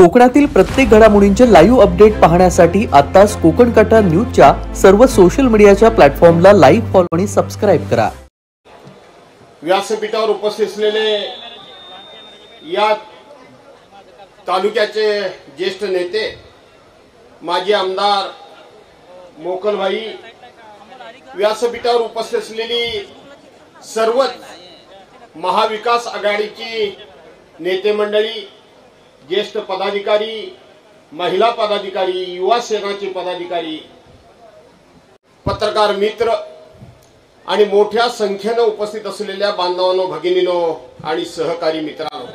कोकणातील प्रत्येक घडामोडींचे लाईव्ह अपडेट पाहण्यासाठी आताच कोकण कटा न्यूजच्या सर्व सोशल मीडियाच्या प्लॅटफॉर्मला लाईक, फॉलो आणि सबस्क्राइब करा। व्यासपीठावर उपस्थित असलेले या तालुक्याचे ज्येष्ठ नेते माजी आमदार मोकलभाई, व्यासपीठावर उपस्थित असलेली सर्व महाविकास आघाडीची नेते मंडळी, ज्येष्ठ पदाधिकारी, महिला पदाधिकारी, युवा सेनाचे पदाधिकारी, पत्रकार मित्र आणि मोठ्या संख्येने उपस्थित असलेल्या बांधवांनो, भगिनींनो आणि सहकारी मित्रांनो,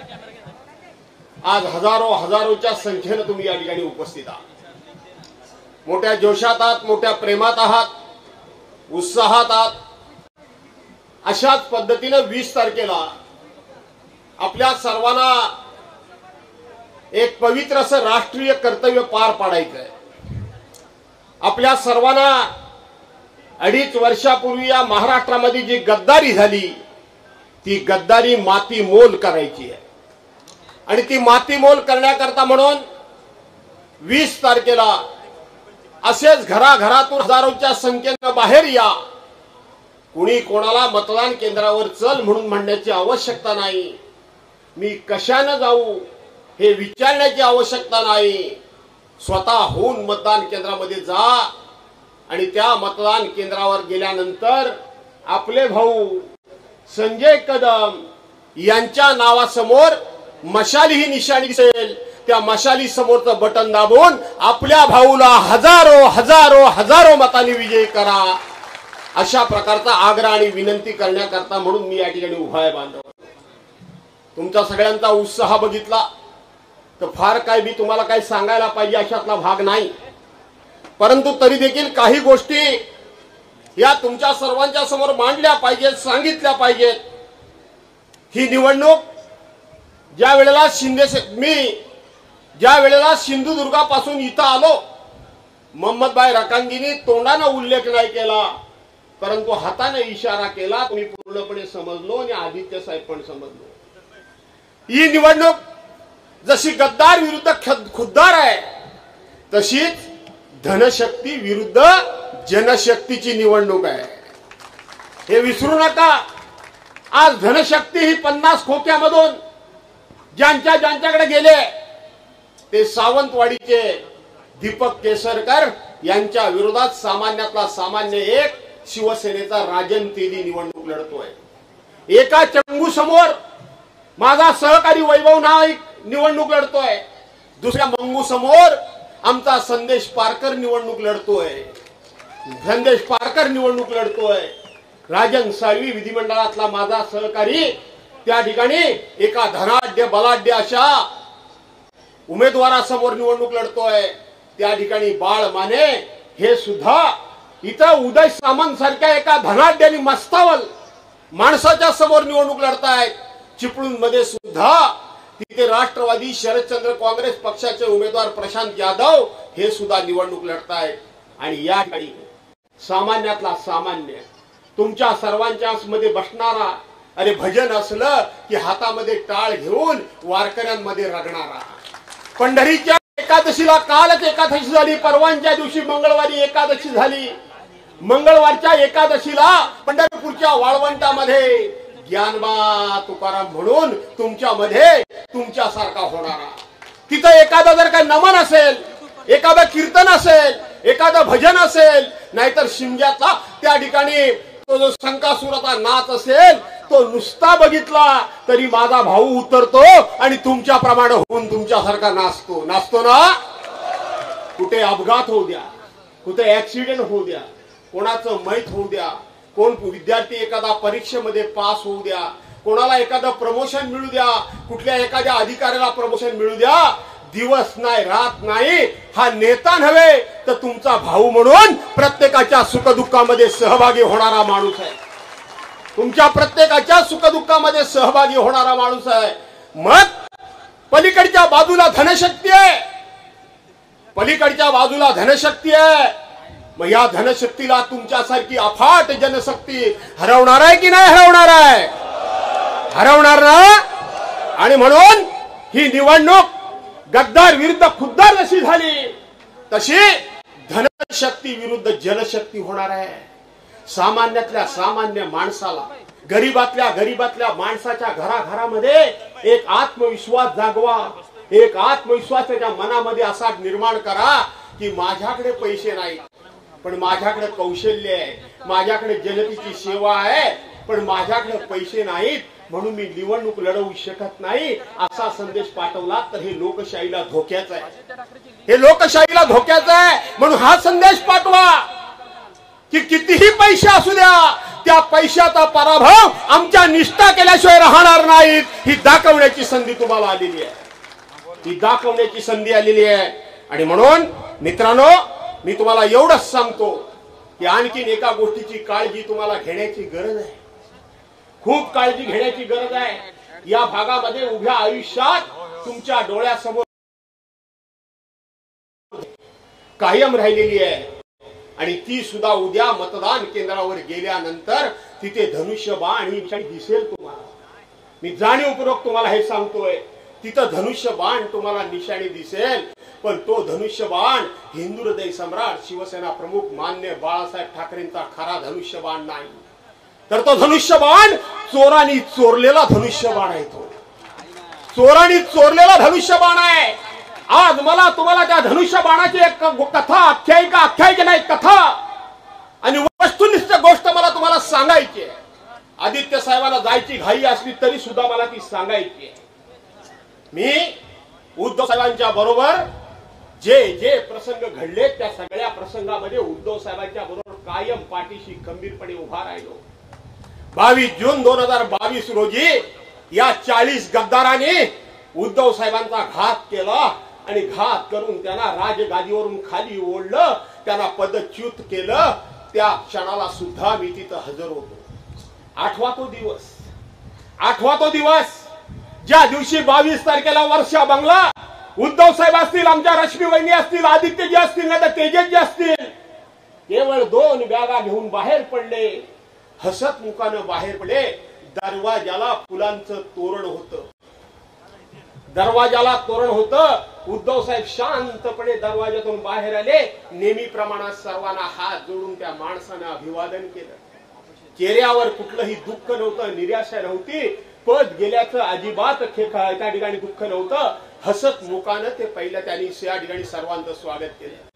आज हजारोच्या संख्येने तुम्ही या ठिकाणी उपस्थित आहात। मोठ्या जोशात आहात, मोठ्या प्रेमात आहात, उत्साहात आहात। अशाच पद्धतीने 20 तारखेला आपल्या सर्वांना एक पवित्र असं राष्ट्रीय कर्तव्य पार पाडायचं आहे। आपल्या सर्वांना 2.5 वर्षापूर्वी या महाराष्ट्रामध्ये जी गद्दारी झाली, ती गद्दारी मातीमोल करायची आहे आणि ती मातीमोल करण्याकरता म्हणून 20 तारखेला असेच घराघरातून हजारोच्या संख्येने बाहेर या। कुणी कोणाला मतदान केंद्रावर चल म्हणून म्हणण्याची आवश्यकता नाही, मी कशाने जाऊ हे विचारण्याची आवश्यकता नाही। स्वतःहून मतदान केंद्रामध्ये जा आणि त्या मतदान केंद्रावर गेल्यानंतर आपले भाऊ संजय कदम यांच्या नावासमोर मशाली ही निशाणी दिसेल, त्या मशाली समोरचं बटन दाबून आपल्या भाऊला हजारो मतांनी विजयी करा, अशा प्रकारचा आग्रह आणि विनंती करण्याकरता म्हणून मी या ठिकाणी उभा आहे। बांधव, तुमचा सगळ्यांचा उत्साह बघितला तर फार काय मी तुम्हाला काही सांगायला पाहिजे अशातला भाग नाही, परंतु तरी देखील काही गोष्टी या तुमच्या सर्वांच्या समोर मांडल्या पाहिजेत, सांगितल्या पाहिजेत। ही निवडणूक ज्या वेळेला सिंधुदुर्गापासून इथं आलो, मोहम्मदभाई रकांगींनी तोंडाने उल्लेख नाही केला, परंतु हाताने इशारा केला, तुम्ही पूर्णपणे समजलो आणि आदित्य साहेब पण समजलो। ही निवडणूक जशी गद्दार विरुद्ध खुद्दार आहे, तशीच धनशक्ती विरुद्ध जनशक्तीची निवडणूक आहे, हे विसरू नका। आज धनशक्ती ही 50 खोक्यामधून ज्यांच्याकडे गेले ते सावंतवाडीचे दीपक केसरकर यांच्या विरोधात सामान्यातला सामान्य एक शिवसेनेचा राजन तेली निवडणूक लढतोय। एका चंगू समोर माझा सहकारी वैभव नाईक निवडणूक लढतोय, दुसऱ्या मंगू समोर आमचा संदेश पारकर निवडणूक लढतोय। राजन साळवी विधिमंडळातला माझा सहकारी त्या ठिकाणी एका धनाढ्य बलाढ्य अशा उमेदवारासमोर निवडणूक लढतोय। त्या ठिकाणी बाळ माने हे सुद्धा इथं उदय सामंत सारख्या एका धनाढ्य आणि मस्तावल माणसाच्या समोर निवडणूक लढतायत। चिपळूण मध्ये सुद्धा तिथे राष्ट्रवादी शरदचंद्र काँग्रेस पक्षाचे उमेदवार प्रशांत यादव हे सुद्धा निवडणूक लढतायत। आणि या ठिकाणी सामान्यातला सामान्य तुमच्या सर्वांच्या मध्ये बसणारा, अरे भजन असलं की हातामध्ये टाळ घेऊन वारकऱ्यांमध्ये रगणारा, पंढरीच्या एकादशीला कालच एकादशी झाली, परवांच्या दिवशी मंगळवारी एकादशी झाली, मंगळवारच्या एकादशीला पंढरपूरच्या वाळवंटामध्ये ज्ञानबा तुकाराम म्हणून तुमच्यामध्ये तुमच्यासारखा होणारा, तिथं एखादा जर काही नमन असेल, एखादा कीर्तन असेल, एखादा भजन असेल, नाहीतर शिमग्यातला त्या ठिकाणी तो जो शंकासुराचा नाच असेल, तो नुसता बघितला तरी माझा भाऊ उतरतो आणि तुमच्याप्रमाणे होऊन तुमच्यासारखा नाचतो ना। कुठे अपघात होऊ द्या, कुठे ऍक्सिडेंट होऊ द्या, कोणाचं मैत होऊ द्या, कोण विद्यार्थी एखादा परीक्षेमध्ये पास होऊ द्या, कोणाला एखादा प्रमोशन मिळू द्या, कुठल्या एखाद्या अधिकाऱ्याला प्रमोशन मिळू द्या, दिवस नाही रात नाही, हा नेता नव्हे तर तुमचा भाऊ म्हणून प्रत्येकाच्या सुखदुःखामध्ये सहभागी होणारा माणूस आहे, तुमच्या प्रत्येकाच्या सुखदुःखामध्ये सहभागी होणारा माणूस आहे। मग पलीकडच्या बाजूला धनशक्ती आहे, पलीकडच्या बाजूला धनशक्ती आहे, मग या धनशक्तीला तुमच्यासारखी अफाट जनशक्ती हरवणार आहे की नाही हरवणार आहे? हरवणार ना। आणि म्हणून ही निवडणूक गद्दार विरुद्ध खुद्दार जशी झाली तशी धनशक्ती विरुद्ध जलशक्ती होणार आहे. सामान्यातल्या सामान्य माणसाला, गरीबातल्या माणसाच्या घराघरामध्ये एक आत्मविश्वास जागवा. एक आत्मविश्वास त्याच्या मनामध्ये असा निर्माण करा की माझ्याकडे पैसे नाही पण माझ्याकडे कौशल्य आहे, माझ्याकडे जनतेची सेवा आहे पण माझ्याकडे पैसे नाहीत म्हणून मी निवडणूक लढवू शकत नाही, असा संदेश पाठवला तर हे लोकशाहीला धोक्याचं आहे. हे लोकशाहीला धोक्याचं आहे. म्हणून हा संदेश पाठवा की कितीही पैसे असू द्या, त्या पैशाचा पराभव आमच्या निष्ठा केल्याशिवाय राहणार नाहीत. ही दाखवण्याची संधी तुम्हाला आलेली आहे. ही दाखवण्याची संधी आलेली आहे. आणि म्हणून मित्रांनो, मी तुम्हाला एवढंच सांगतो की आणखीन एका गोष्टीची काळजी तुम्हाला घेण्याची गरज आहे. खूप काळजी घेण्याची गरज आहे. या भागामध्ये उभ्या आयुष्यात तुमच्या डोळ्यासमोर कायम राहिलेली आहे आणि ती सुद्धा उद्या मतदान केंद्रावर गेल्यानंतर तिथे धनुष्यबाण ही दिसेल तुम्हाला. मी जाणीवपूर्वक तुम्हाला हे सांगतोय, तिथं धनुष्यबाण तुम्हाला निशाणी दिसेल, पण तो धनुष्यबाण हिंदू हृदय सम्राट शिवसेना प्रमुख मान्य बाळासाहेब ठाकरेंचा खरा धनुष्यबाण नाही, तर तो धनुष्यबाण चोरांनी चोरलेला धनुष्यबाण आहे. तो चोरांनी चोरलेला धनुष्यबाण आहे. आज मला तुम्हाला त्या धनुष्यबाणाची एक कथा, आख्यायिका नाही, कथा आणि वस्तुनिष्ठ गोष्ट मला तुम्हाला सांगायची आहे. आदित्य साहेबांना जायची घाई असली तरी सुद्धा मला ती सांगायची आहे. मी उद्धव साहेबांच्या बरोबर जे जे प्रसंग घडले त्या सगळ्या प्रसंगामध्ये उद्धव साहेबांच्या बरोबर कायम पाठीशी खंबीरपणे उभा राहिलो. 22 जून 2022 रोजी या 40 गद्दारांनी उद्धव साहेबांचा घात केला आणि घात करून त्यांना राजगादीवरून खाली ओढलं, त्यांना पदच्युत केलं. त्या क्षणाला सुद्धा मी तिथं हजर होतो. आठवा तो दिवस ज्या दिवशी 22 तारखेला वर्षा बंगला, उद्धव साहेब असतील, आमच्या रश्मी वहिनी असतील, आदित्यजी असतील, नाही तर तेजसजी असतील, केवळ 2 बॅगा घेऊन बाहेर पडले. हसत मुखानं बाहेर पडले. दरवाजाला फुलांचं तोरण होतं. दरवाजाला तोरण होतं. उद्धव साहेब शांतपणे दरवाजातून बाहेर आले. नेहमीप्रमाणे सर्वांना हात जोडून त्या माणसाने अभिवादन केलं. चेहऱ्यावर कुठलंही दुःख नव्हतं, निराशा नव्हती, पद गेल्याचं अजिबात त्या ठिकाणी दुःख नव्हतं. हसत मुखानं ते पहिल्या त्यांनी त्या ठिकाणी सर्वांचं स्वागत केलं.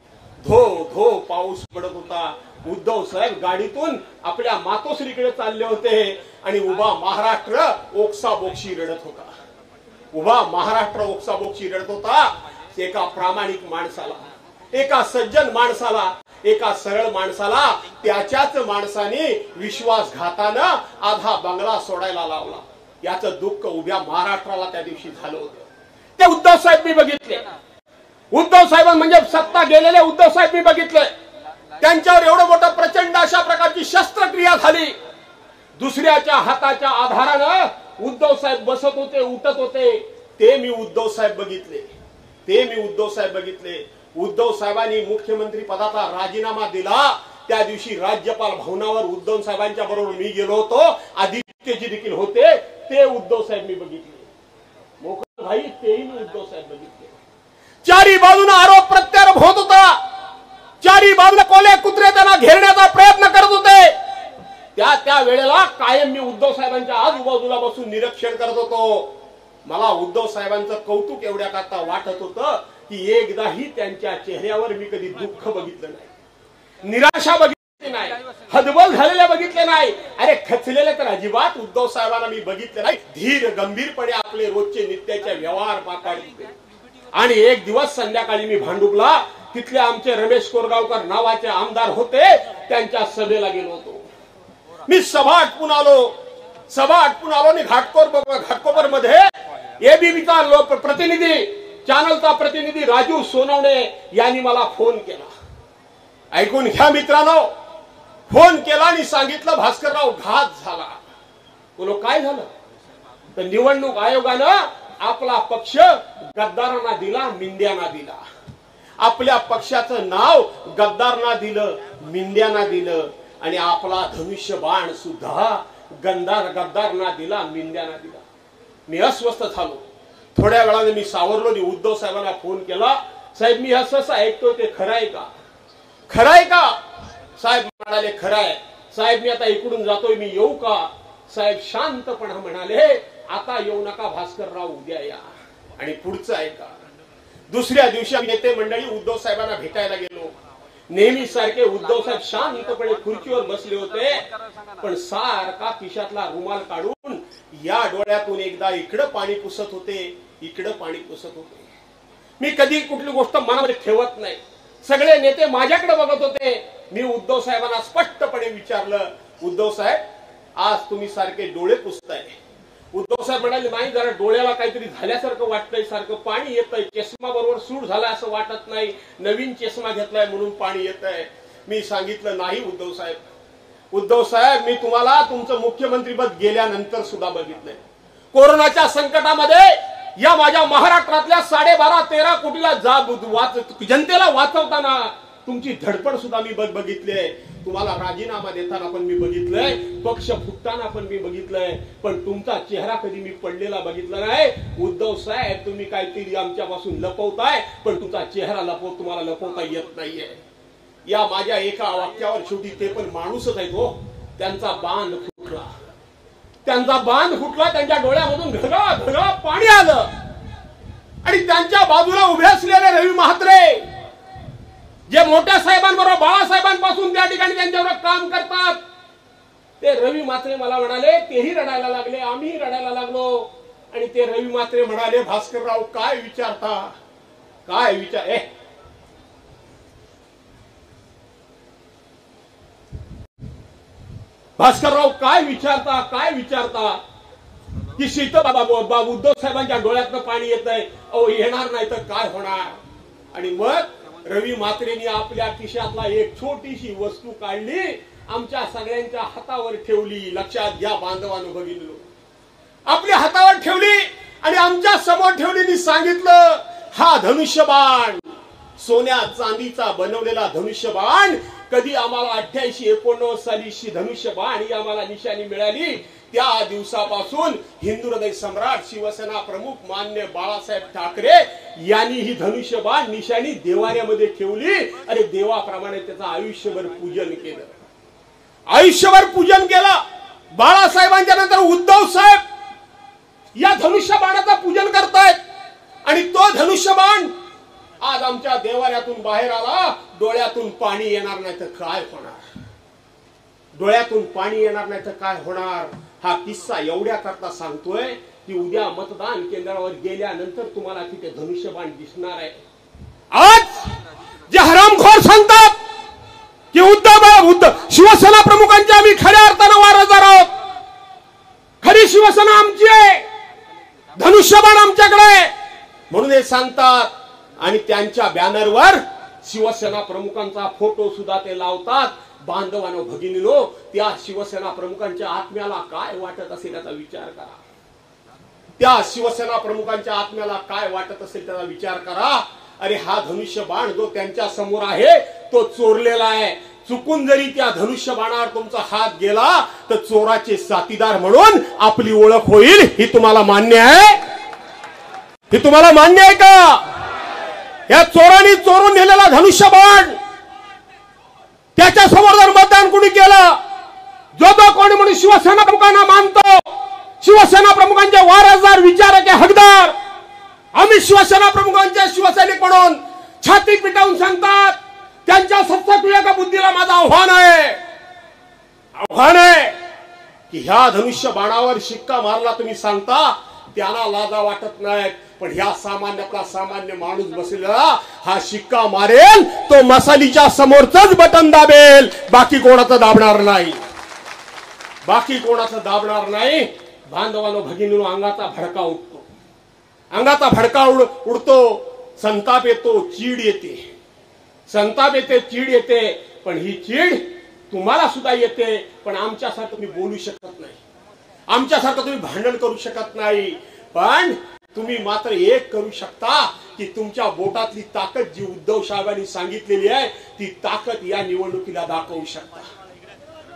धो धो पाऊस पडत होता. उद्धव साहेब गाडीतून आपल्या मातोश्रीकडे चालले होते आणि उभा महाराष्ट्र ओक्साबोक्शी रडत होता. उभा महाराष्ट्र ओक्साबोक्शी रडत होता. एका प्रामाणिक माणसाला, एका सज्जन माणसाला, एका सरळ माणसाला त्याच्याच माणसाने विश्वासघातानं आधा बंगला सोडायला लावला. याचं दुःख उभ्या महाराष्ट्राला त्या दिवशी झालं होतं. ते उद्धव साहेब मी बघितले. उद्धव साहेब म्हणजे सत्ता गेलेले उद्धव साहेब मी बघितले. त्यांच्यावर एवढं मोठं प्रचंड अशा प्रकारची शस्त्रक्रिया झाली. दुसऱ्याच्या हाताच्या आधारानं उद्धव साहेब बसत होते, उठत होते. ते मी उद्धव साहेब बघितले. उद्धव साहेबांनी मुख्यमंत्री पदाचा राजीनामा दिला. त्या दिवशी राज्यपाल भवनावर उद्धव साहेबांच्या बरोबर मी गेलो होतो. आदित्यजी देखील होते. ते उद्धव साहेब मी बघितले. मोकळ भाई तेही मी उद्धव साहेब बघितले. चारी बाजूने आरोप प्रत्यारोप होत होता. चारी बाजूने कोले कुत्रे त्यांना घेरण्याचा प्रयत्न करत होते. त्या वेळेला कायम मी उद्धव साहेबांच्या आजूबाजूला बसून निरीक्षण करत होतो. मला उद्धव साहेबांचं कौतुक एवढ्या करता वाटत होतं की एकदाही त्यांच्या चेहऱ्यावर मी कधी दुःख बघितलं नाही, निराशा बघितली नाही, हतबल झालेले बघितले नाही. अरे खचलेले तर अजिबात उद्धव साहेबांना मी बघितले नाही. धीर गंभीरपणे आपले रोजचे नित्याचे व्यवहार पार पाडले. आणि एक दिवस संध्याकाळी मी भांडुपला, तिथले आमचे रमेश कोरगावकर नावाचे आमदार होते, त्यांच्या सभेला गेलो होतो. मी सभा आटपून आलो आणि घाटकोपर मध्ये एबीपीचा प्रतिनिधी, चॅनलचा प्रतिनिधी राजू सोनवणे यांनी मला फोन केला. ऐकून घ्या मित्रांनो. फोन केला आणि सांगितलं भास्करराव घात झाला. बोलो काय झालं? तर निवडणूक आयोगानं आपला पक्ष गद्दारांना दिला, मिंद्यांना दिला. आपल्या पक्षाचं नाव गद्दारांना दिलं, मिंद्यांना दिलं आणि आपला धनुष्यबाण सुद्धा गद्दारांना दिला, मिंद्यांना दिला. मी अस्वस्थ झालो. थोड्या वेळाने मी सावरलो आणि उद्धव साहेबांना फोन केला, साहेब मी असं ऐकतोय ते खरं आहे का? खरं आहे का? साहेब म्हणाले खरं आहे. साहेब मी आता इकडून जातोय, मी येऊ का? साहेब शांतपणे म्हणाले आता येऊ नका भास्करराव, उद्या या. आणि पुढचं आहे का? दुसऱ्या दिवशी आम्ही नेते मंडळी उद्धव साहेबांना भेटायला गेलो. नेहमी सारखे उद्धव साहेब शांतपणे खुर्चीवर बसले होते, पण सारखा खिशातला रुमाल काढून या डोळ्यातून एकदा इकडं पाणी पुसत होते, इकडं पाणी पुसत होते. मी कधी कुठली गोष्ट मनामध्ये ठेवत नाही. सगळे नेते माझ्याकडे बघत होते. मी उद्धव साहेबांना स्पष्टपणे विचारलं, उद्धव साहेब आज तुम्ही सारखे डोळे पुसताय. उद्धव साहेब म्हणाले नाही, जरा डोळ्याला काहीतरी झाल्यासारखं वाटतंय, सारखं पाणी येतंय, चष्मा बरोबर सूट झाला असं वाटत नाही, नवीन चष्मा घेतलाय म्हणून पाणी येतंय. मी सांगितलं नाही उद्धव साहेब, उद्धव साहेब मी तुम्हाला तुमचं मुख्यमंत्रीपद गेल्यानंतर सुद्धा बघितलंय. कोरोनाच्या संकटामध्ये या माझ्या महाराष्ट्रातल्या 12.5-13 कोटीला जनतेला वाचवताना तुमची धडपड सुद्धा मी बघितली आहे. तुम्हाला राजीनामा देताना पण मी बघितलंय, पक्ष फुटताना पण मी बघितलंय, पण तुमचा चेहरा कधी मी पडलेला बघितला नाही. उद्धव साहेब तुम्ही काहीतरी आमच्यापासून लपवताय, पण तुमचा चेहरा तुम्हाला लपवता येत नाहीये. या माझ्या एका वाक्यावर शेवटी ते पण माणूसच आहेत हो, त्यांचा बांध फुटला. त्यांचा बांध फुटला, त्यांच्या डोळ्यामधून घळघळ पाणी आलं. आणि त्यांच्या बाजूला उभे असलेले रवी म्हात्रे जे मोठ्या साहेबांबरोबर बाळासाहेबांपासून त्या ठिकाणी त्यांच्याबरोबर काम करतात, ते रवी म्हात्रे मला म्हणाले, तेही रडायला लागले, आम्ही रडायला लागलो. आणि ते रवी म्हात्रे म्हणाले, भास्करराव काय विचारता, काय विचार भास्करराव काय विचारता, काय विचारता की बाबा उद्धव साहेबांच्या डोळ्यातनं पाणी येत आहे, अहो येणार नाही तर काय होणार. आणि मग रवी म्हात्रेंनी आपल्या खिशातला एक छोटीशी वस्तू काढली, आमच्या सगळ्यांच्या हातावर ठेवली. लक्षात घ्या बांधवांनो, बघितलं आपल्या हातावर ठेवली आणि आमच्या समोर ठेवली. सांगितलं हा धनुष्यबाण, सोन्या चांदीचा बनवलेला धनुष्यबाण, कधी आम्हाला 88-89 साली धनुष्यबाण ही आम्हाला निशाणी मिळाली, त्या दिवसापासून हिंदू हृदय सम्राट शिवसेना प्रमुख मान्य बाळासाहेब ठाकरे यांनी ही धनुष्यबाण निशाणी देवाऱ्यामध्ये ठेवली. आणि देवाप्रमाणे त्याचं आयुष्यभर पूजन केलं, आयुष्यभर पूजन केलं. बाळासाहेबांच्या नंतर उद्धव साहेब या धनुष्यबाणाचं पूजन करतायत. आणि तो धनुष्यबाण आज आमच्या देवाऱ्यातून बाहेर आला. डोळ्यातून पाणी येणार नाही तर काय होणार, डोळ्यातून पाणी येणार नाही तर काय होणार. हा किस्सा एवढ्या करता सांगतोय की उद्या मतदान केंद्रावर गेल्यानंतर तुम्हाला तिथे धनुष्यबाण दिसणार आहे. आज जे हरामखोर सांगतात की उद्धव शिवसेना प्रमुखांच्या आम्ही खऱ्या अर्थानं वारसदार आहोत, खरी शिवसेना आमची आहे, धनुष्यबाण आमच्याकडे म्हणून हे सांगतात. आणि त्यांच्या बॅनरवर शिवसेना प्रमुखांचा फोटो सुद्धा ते लावतात. बांधवांनो भगिनीनो, त्या शिवसेना प्रमुखांच्या आत्म्याला काय वाटत असेल याचा विचार करा. त्या शिवसेना प्रमुखांच्या आत्म्याला काय वाटत असेल त्याचा विचार करा. अरे हा धनुष्यबाण जो त्यांच्या समोर आहे तो चोरलेला आहे. चुकून जरी त्या धनुष्यबाणावर तुमचा हात गेला तर चोराचे साथीदार म्हणून आपली ओळख होईल. ही तुम्हाला मान्य आहे? ही तुम्हाला मान्य आहे का? या चोरांनी चोरून नेलेला धनुष्यबाण त्याच्या समोर जर मतदान कुणी केलं, जो कोणी म्हणून शिवसेना प्रमुखांना मानतो, शिवसेना प्रमुखांचे वारसदार, विचारक, हकदार, आम्ही शिवसेना प्रमुखांचे शिवसैनिक म्हणून छाती पिटावून सांगतात, त्यांच्या सत्ताविवेक बुद्धीला माझं आव्हान आहे की ह्या धनुष्यबाणावर शिक्का मारला तुम्ही सांगता, त्यांना लाजा वाटत नाही, पण ह्या सामान्य माणूस बसलेला हा शिक्का मारेल, तो मसालीच्या समोरच बटन दाबेल, बाकी कोणाचं दाबणार नाही, बाकी कोणाचं दाबणार नाही. बांधवांनो भगिनींनो, अंगाचा भडका उठतो, अंगाचा भडका उडतो, संताप येतो, चीड येते, संताप येते, चीड येते. पण ही चीड तुम्हाला सुद्धा येते, पण आमच्यासारखं तुम्ही बोलू शकत नाही, आमच्यासारखं तुम्ही भांडण करू शकत नाही. पण तुम्ही मात्र एक करू शकता की तुमच्या बोटातली ताकद जी उद्धव साहेबांनी सांगितलेली आहे ती ताकद या निवडणुकीला दाखवू शकता.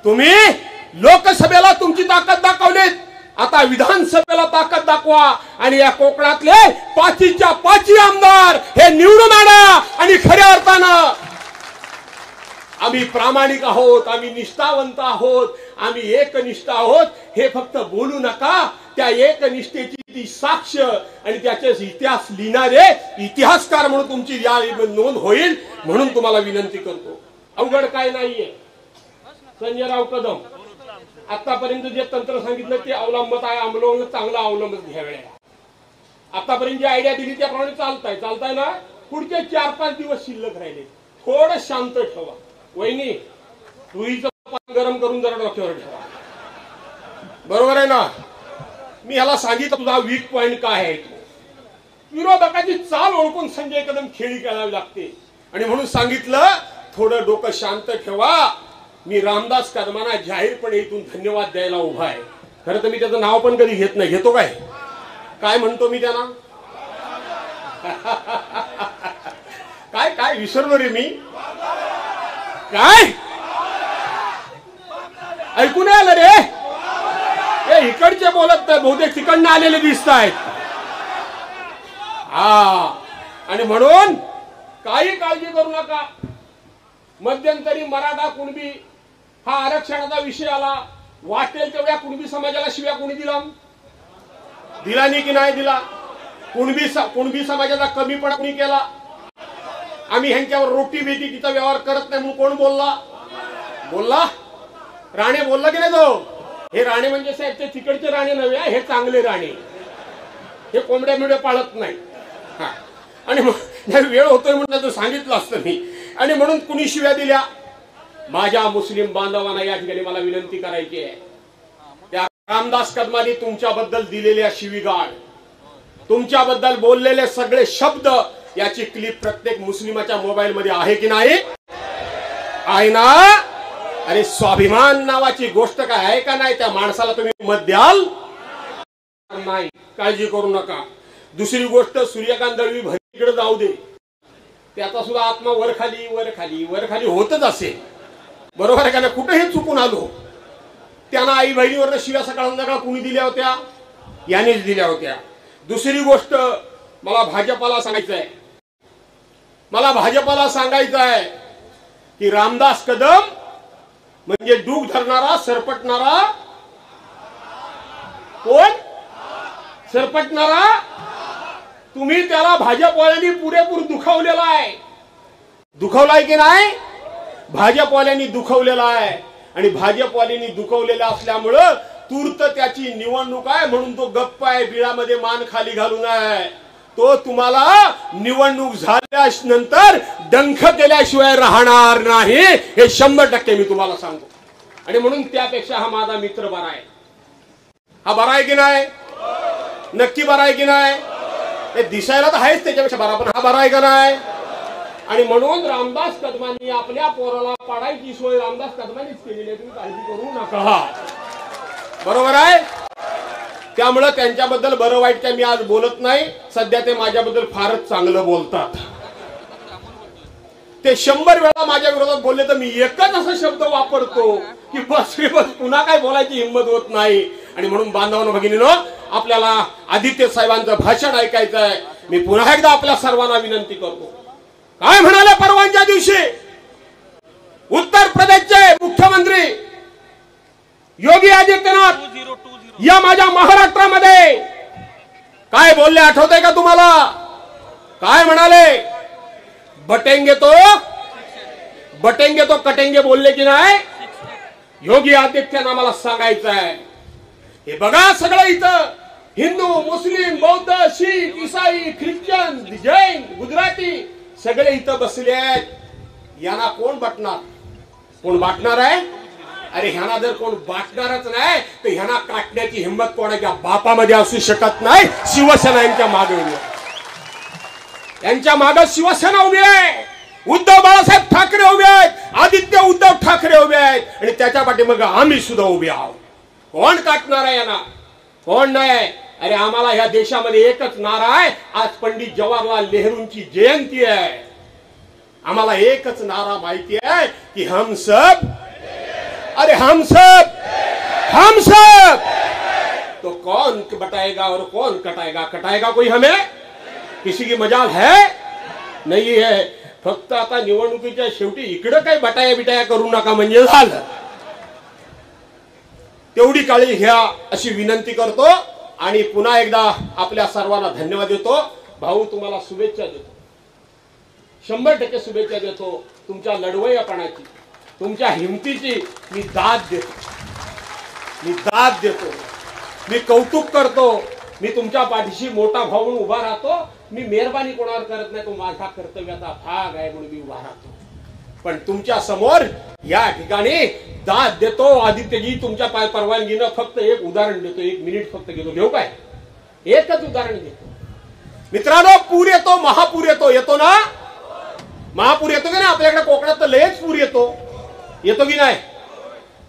तुम्ही लोकसभेला तुमची ताकद दाखवलीत, आता विधानसभेला ताकद दाखवा आणि या कोकणातले पाचीच्या पाची आमदार हे निवडून आणा आणि खऱ्या अर्थानं आम्ही प्रामाणिक आहोत, आम्ही निष्ठावंत आहोत, आम्ही एकनिष्ठ आहोत हे फक्त बोलू नका. त्या एकनिष्ठेची ती साक्ष आणि त्याचे इतिहास लिहिणारे इतिहासकार म्हणून तुमची या नोंद होईल म्हणून तुम्हाला विनंती करतो. अवघड काय नाहीये. संजयराव कदम आतापर्यंत जे तंत्र सांगितलं ते अवलंबत आहे, चांगला अवलंबत घ्यावे. आतापर्यंत जी आयडिया दिली त्याप्रमाणे चालताय ना. पुढचे 4-5 दिवस शिल्लक राहिले, थोडं शांत ठेवा. वहिनी तुरीचं पाणी गरम करून जरा डोक्यावर ठेवा. बरोबर आहे ना. मी ह्याला सांगितलं तुझा वीक पॉइंट काय आहे. विरोधकाची चाल ओळखून संजय कदम खेळी खेळावी लागते आणि म्हणून सांगितलं थोडं डोकं शांत ठेवा. मी रामदास कदमांना जाहीरपणे इथून धन्यवाद द्यायला उभा आहे. खरं तर मी त्याचं नाव पण कधी घेत नाही. घेतो काय म्हणतो मी त्यांना काय विसरलो रे मी. काय ऐकून आलं रे. हे इकडचे बोलत नाही, बहुतेक तिकडनं आलेले दिसत आहेत. आणि म्हणून काही काळजी करू नका. मध्यंतरी मराठा कुणबी हा आरक्षणाचा विषय आला. वाटेल तेवढ्या कुणबी समाजाला शिव्या कोणी दिला नाही की नाही दिला. कुणबी समाजाचा कमीपणा कोणी केला. आम्ही ह्यांच्यावर रोटी बेटी तिचा व्यवहार करत नाही म्हणून कोण बोलला. राणे बोलला की नाही तो. हे राणे म्हणजे साहेब ते तिकडचे राणे नव्हे, हे चांगले राणे. हे कोंबड्या मिळ्या पाळत नाही. आणि वेळ होतोय म्हणून सांगितलं असतं मी. आणि म्हणून कुणी शिव्या दिल्या. माझ्या मुस्लिम बांधवांना या ठिकाणी मला विनंती करायची आहे. त्या रामदास कदमांनी तुमच्याबद्दल दिलेल्या शिवीगाळ, तुमच्याबद्दल बोललेले सगळे शब्द याची क्लिप प्रत्येक मुस्लिमाच्या मोबाईल मध्ये आहे की नाही. आहे ना. अरे स्वाभिमान नावाची गोष्ट काय आहे का नाही. त्या माणसाला तुम्ही मत द्याल नाही, काळजी करू नका. दुसरी गोष्ट सूर्यकांत दळवी भरीकडे जाऊ दे. त्याचा सुद्धा आत्मा वर खाली होतच असेल. बरोबर आहे का नाही. कुठेही चुकून आलो. त्यांना आई बहिणीवर शिव्या सकाळ संध्याकाळ कुणी दिल्या होत्या. यानेच दिल्या होत्या. दुसरी गोष्ट मला भाजपाला सांगायचं आहे की रामदास कदम म्हणजे डूक धरणारा सरपटणारा कोण. सरपटणारा तुम्ही त्याला भाजपवाल्यांनी पुरेपूर दुखावलेला आहे. दुखावलाय की नाही. भाजपवाल्यांनी दुखावलेला आहे. आणि भाजपवाल्यांनी दुखावलेला असल्यामुळं तूर्त त्याची निवडणूक आहे म्हणून तो गप्प आहे. बिळामध्ये मान खाली घालून आहे. तो तुम्हाला निवडणूक झाल्यानंतर डंख केल्याशिवाय राहणार नाही. हे 100% मी तुम्हाला सांगतो. आणि म्हणून त्यापेक्षा हा माझा मित्र बरा आहे. हा बरा आहे की नाही. नक्की बरा आहे की नाही. हे दिसायला तर आहेच त्याच्यापेक्षा बरा, पण हा बरा आहे का नाही. आणि म्हणून रामदास कदमांनी आपल्या पोराला पाडायची सोय रामदास कदमांनीच केलेली आहे. तुम्ही काळजी करू नका. बरोबर आहे. त्यामुळे त्यांच्याबद्दल बरं वाईट काय मी आज बोलत नाही. सध्या ते माझ्याबद्दल फारच चांगलं बोलतात. ते 100 वेळा माझ्या विरोधात बोलले तर मी एकच असा शब्द वापरतो की बस पुन्हा काय बोलायची हिंमत होत नाही. आणि म्हणून बांधवांनो भगिनीनो आपल्याला आदित्य साहेबांचं भाषण ऐकायचं आहे. मी पुन्हा एकदा आपल्या सर्वांना विनंती करतो. काय म्हणाले परवांच्या दिवशी उत्तर प्रदेशचे मुख्यमंत्री योगी आदित्यनाथ या माझ्या महाराष्ट्रामध्ये काय बोलले आठवतंय का तुम्हाला. काय म्हणाले. बटेंगे तो कटेंगे बोलले की नाही. योगी आदित्यनाथ आम्हाला सांगायचं आहे. हे बघा सगळं इथं हिंदू मुस्लिम बौद्ध शीख ईसाई ख्रिश्चन जैन गुजराती सगळे इथं बसले आहेत. यांना कोण बाटणार आहे. अरे ह्यांना जर कोण बाटणारच नाही तर ह्यांना काटण्याची हिंमत कोणाच्या बापामध्ये असू शकत नाही. शिवसेना यांच्या मागे उभी आहे. यांच्या मागे शिवसेना उभी आहे. उद्धव बाळासाहेब ठाकरे उभे आहेत. आदित्य उद्धव ठाकरे उभे आहेत. आणि त्याच्या पाठीमागे आम्ही सुद्धा उभे आहोत. कोण काटणार आहे यांना. कोण नाही. अरे आम्हाला ह्या देशामध्ये एकच नारा आहे. आज पंडित जवाहरलाल नेहरूंची जयंती आहे. आम्हाला एकच नारा माहिती आहे की हम सब तो कौन बटाएगा और कौन कटाएगा, कटाएगा कोई हमें, किसी की मजाल है नाही है. फक्त आता निवडणुकीच्या शेवटी इकडे काही बटाया बिटाया करू नका म्हणजे झालं. तेवढी काळजी घ्या अशी विनंती करतो आणि पुन्हा एकदा आपल्या सर्वांना धन्यवाद देतो. भाऊ तुम्हाला शुभेच्छा देतो, 100% शुभेच्छा देतो. तुमच्या लढवयपणाची, तुमच्या हिमतीची मी दाद देतो, मी कौतुक करतो. मी तुमच्या पाठीशी मोठा भाऊ म्हणून उभा राहतो. मी मेहरबानी कोणावर करत नाही, तो माझा कर्तव्याचा भाग आहे म्हणून मी उभा राहतो. पण तुमच्या समोर या ठिकाणी दाद देतो. आदित्यजी तुमच्या परवानगीनं फक्त एक उदाहरण देतो, 1 मिनिट फक्त घेतो. घेऊ काय? एकच उदाहरण देतो. मित्रांनो, पूर येतो, महापूर येतो ना, महापूर येतो की नाही आपल्याकडे कोकणात, तर लयच पूर येतो की नाही.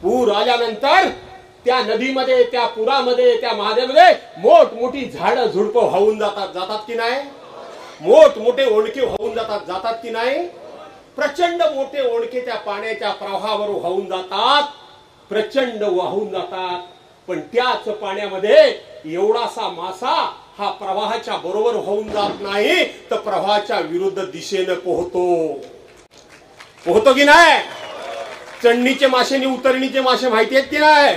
पूर आल्यानंतर त्या नदीमध्ये, त्या पुरामध्ये, त्या महादेमध्ये मोठमोठी झाडं झुडपं वाहून जातात की नाही. मोठमोठे ओढके वाहून जातात की नाही. प्रचंड मोठे ओढके त्या पाण्याच्या प्रवाहावर वाहून जातात, प्रचंड वाहून जातात. पण त्याच पाण्यामध्ये एवढासा मासा हा प्रवाहाच्या बरोबर वाहून जात नाही, तर प्रवाहाच्या विरुद्ध दिशेने पोहतो की नाही. चढणीचे मासे आणि उतरणीचे मासे माहिती आहेत की नाही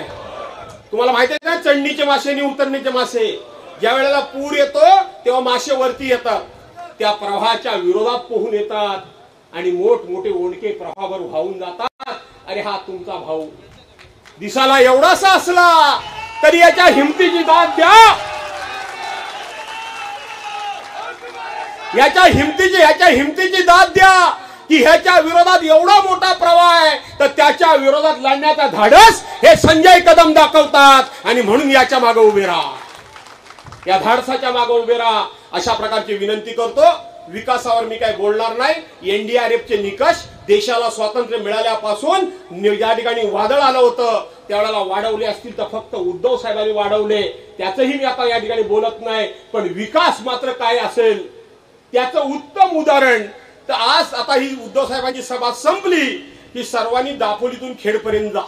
तुम्हाला? माहिती आहे ना चढणीचे मासे आणि उतरणीचे मासे. ज्या वेळेला पूर येतो तेव्हा मासे वरती येतात, त्या प्रवाहाच्या विरोधात पोहून येतात आणि मोठमोठे ओढके प्रवाहावर वाहून जातात. अरे हा तुमचा भाऊ दिसाला एवढासा असला तरी याच्या हिमतीची दाद द्या, याच्या हिमतीची दाद द्या की ह्याच्या विरोधात एवढा मोठा प्रवाह आहे, तर त्याच्या विरोधात लढण्याचा धाडस हे संजय कदम दाखवतात. आणि म्हणून याच्या मागे उभे राहा, या धाडसाच्या मागे उभे राहा अशा प्रकारची विनंती करतो. विकासावर मी काही बोलणार नाही. एनडीआरएफचे निकष देशाला स्वातंत्र्य मिळाल्यापासून या ठिकाणी वादळ आलं होतं, त्यावेळेला वाढवले असतील तर फक्त उद्धव साहेबांनी वाढवले, त्याचंही मी आता या ठिकाणी बोलत नाही. पण विकास मात्र काय असेल त्याचं उत्तम उदाहरण तर आज आता ही उद्धव साहेबांची सभा संपली की सर्वांनी दापोलीतून खेडपर्यंत जा.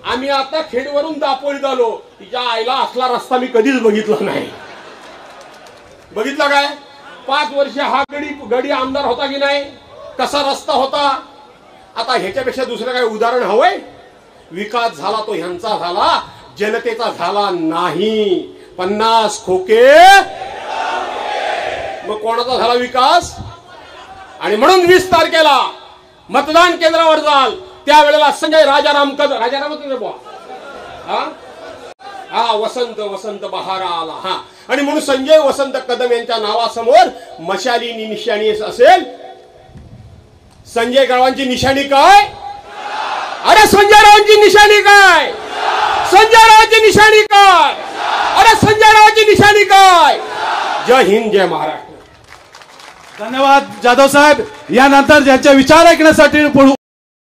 आम्ही आता खेडवरून दापोलीत आलो. तिच्या आईला असला रस्ता मी कधीच बघितला नाही. बघितला काय? 5 वर्ष हा गडी आमदार होता की नाही, कसा रस्ता होता. आता ह्याच्यापेक्षा दुसरं काय उदाहरण हवंय? विकास झाला तो ह्यांचा झाला, जनतेचा झाला नाही. 50 खोके मग कोणाचा झाला विकास? आणि म्हणून 20 तारखेला मतदान केंद्रावर जाल त्यावेळेला संजय राजाराम वसंत बहार आला. हा आणि म्हणून संजय वसंत कदम यांच्या नावासमोर मशाली निशाणी असेल. संजय रावांची निशाणी काय? अरे संजय रावांची निशाणी काय? संजय रावांची निशाणी काय? अरे संजय रावांची निशाणी काय? जय हिंद, जय महाराष्ट्र. धन्यवाद जाधव साहेब. यानंतर ज्यांचे विचार ऐकण्यासाठी